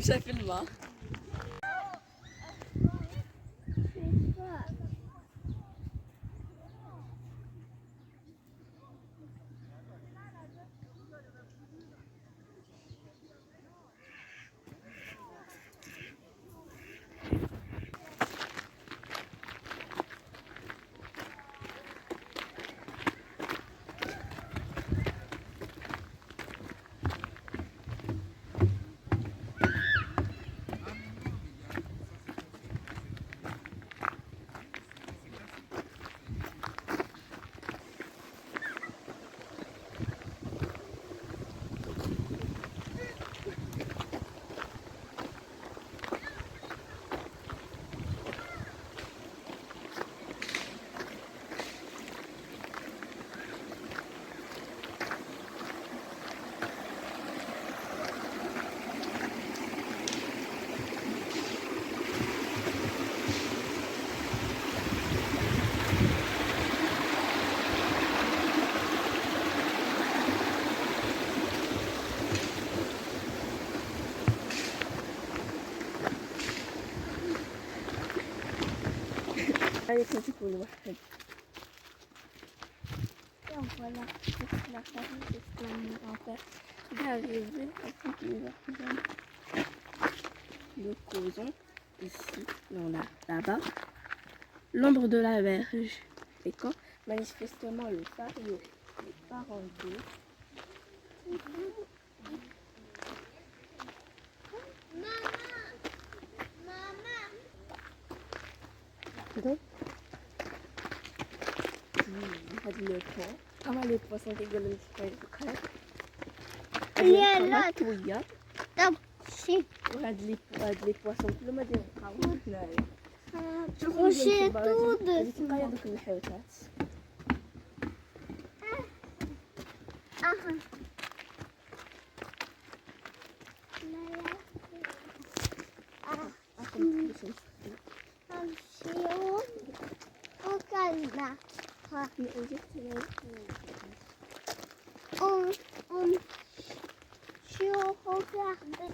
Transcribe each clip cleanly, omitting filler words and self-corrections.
شاف الماء. هاي كنت تقول واحد. Voilà, c'est la famille, c'est ce que mon père est arrivé après qu'il va Nous causons ici, non là-bas, l'ombre de la verge. Et quand manifestement le fario n'est pas rendu, هاد لو بون كما لي بواسون كيقولوا في البحر. يا لا مطويه طب شي وهاد لي بواسون كلهم ما ديبقاو هنايا. وشي طود هادي تلقاي هادوك الحوتات. نمشيو وكلنا نمشيو وكلنا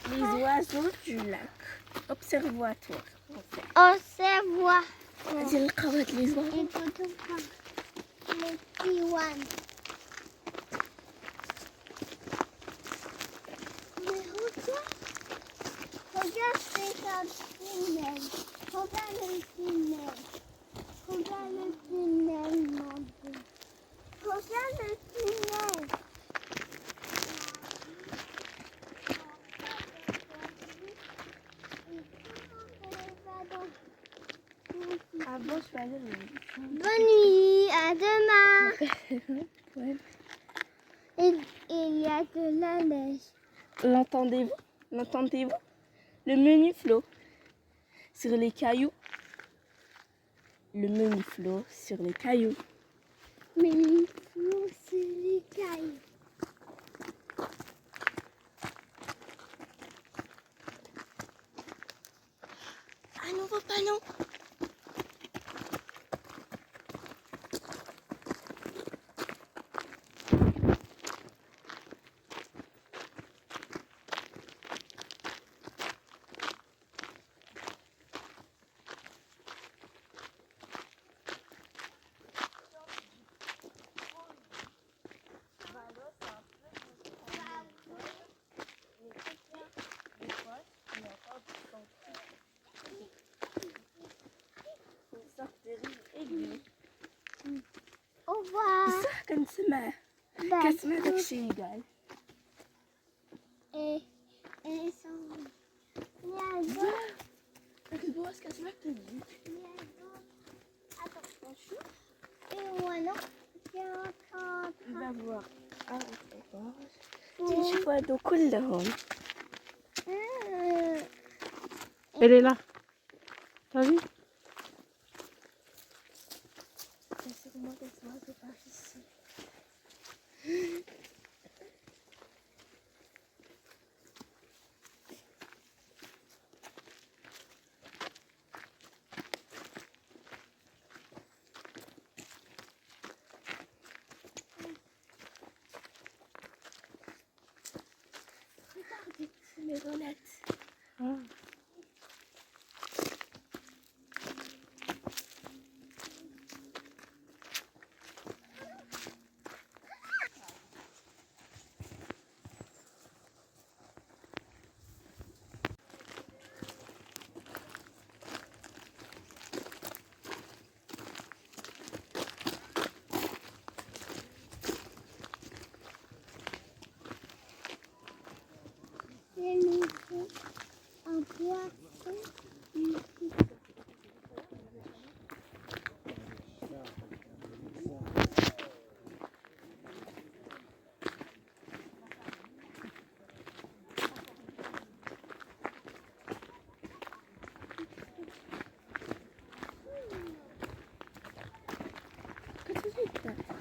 Les oiseaux du lac. Observatoire. Observatoire. هادي نلقاو هاد لي زوار. Les petits ones. Mais regarde c'est un tunnel. Regarde le tunnel. Regarde le tunnel, mon Dieu. Regarde le tunnel. Ah bon, je suis allée Bonne nuit, à demain. Ouais. Il y a de la neige. L'entendez-vous? L'entendez-vous? Le menu flot sur les cailloux. Le menu flot sur les cailloux. Mais il faut se les cailloux. Un nouveau panneau. Au revoir. بصح كنسمع داكشي قال. Et il y a d'autres. داك البواس كنسمع كتجي. Il y a d'autres. Attends, bonjour. Et voilà. On va voir. نشوفوا هادو كلهم. Elle est là. T'as vu? C'est sûrement des oiseaux par ici. sonnette. Ah. Un poisson ici. Qu'est-ce que c'est?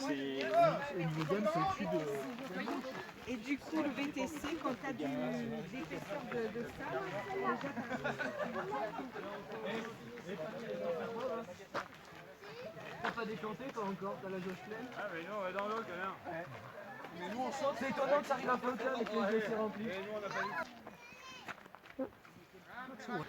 Au niveau gamme, c'est au-dessus de... Et du coup, le VTC, quand tu as l'épaisseur de sable, déjà T'as pas décanté toi encore, t'as la jauge pleine. Ah mais nous on va dans l'eau quand même. Ouais. Mais nous on saute. C'est étonnant que ça arrive à flotter avec les yeux remplis. Et nous on a pas eu.